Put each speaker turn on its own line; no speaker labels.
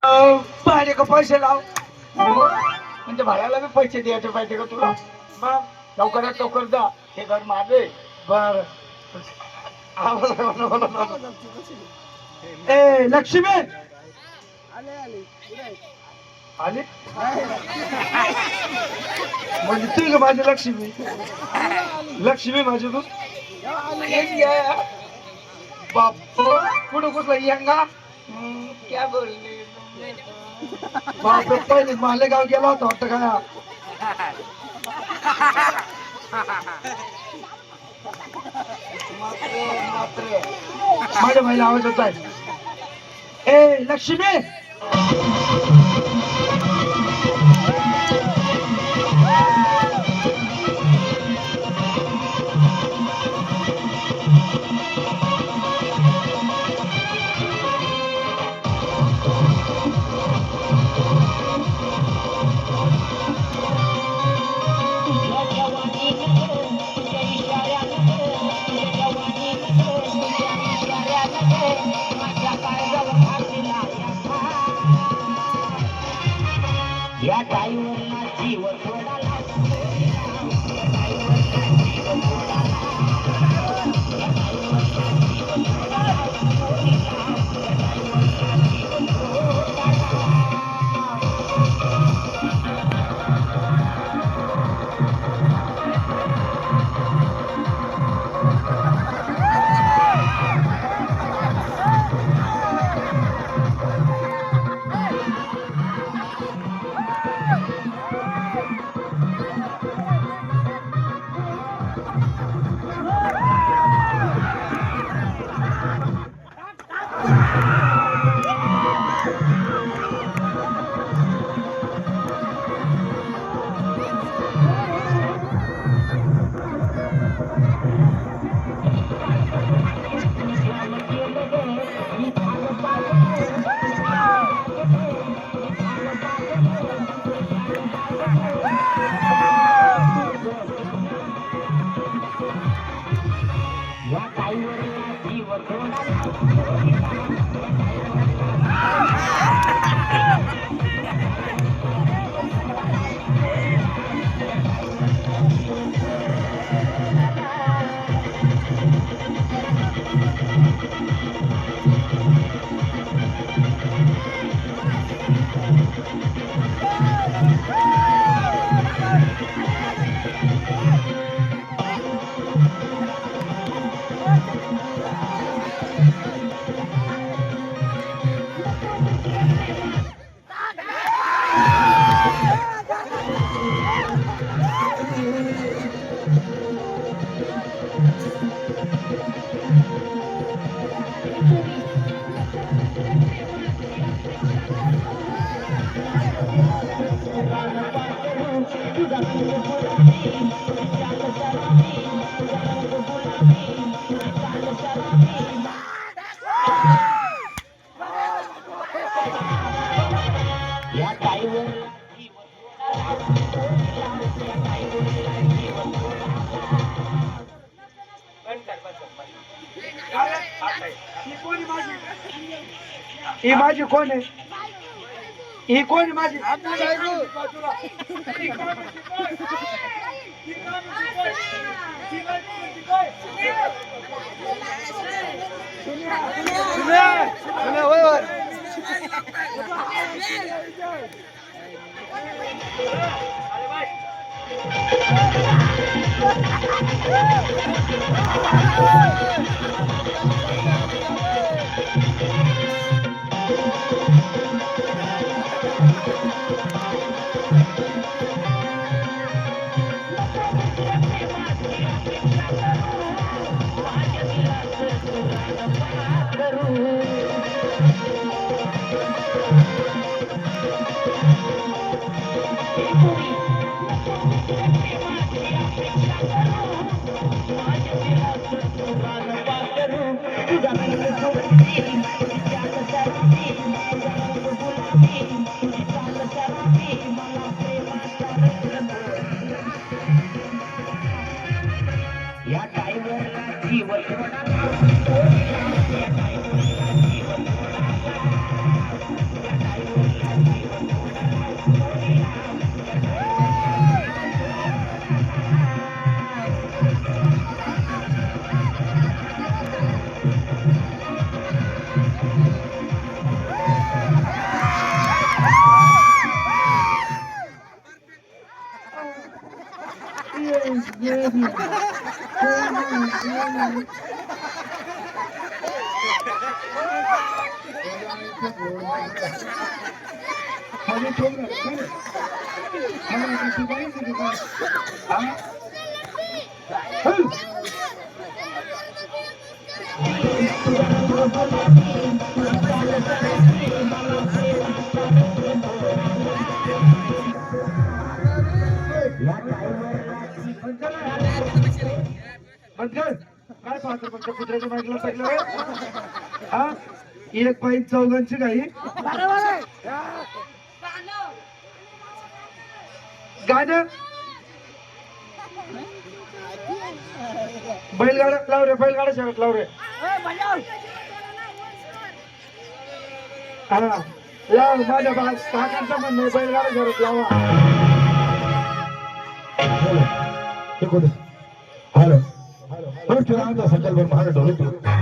भाडे का पैसे लाव म्हणजे भाड्याला बी पैसे द्यायचे पाहिजे का तुला मग लवकरात लवकर जा हे घर माझे बर ए लक्ष्मी आली म्हणजे तू का माझी लक्ष्मी लक्ष्मी माझी तू बाप कुठं कुठला यंगा क्या बोलली बाप पहिले मालेगाव गेला होता वाटतं काय माझ्या बाईला आवाज होत आहे ए लक्ष्मी
या ताईवरला जीव थोडा
ही माझी कोण आहे ही कोण माझी
या टाईमवरला जीव
काय पाहतो फक्त कुत्र्याच्या बाईकला पडलं हा एक पाईप चौघांची काही गाणं बैलगाडा लाव रे बैलगाडा शर्ट लाव रे हा लाव माझ्या काकांचा म्हणणं आहे, बैलगाडा शर्ट लावा
हॅलो हॅलो संकल्प महाराष्ट्र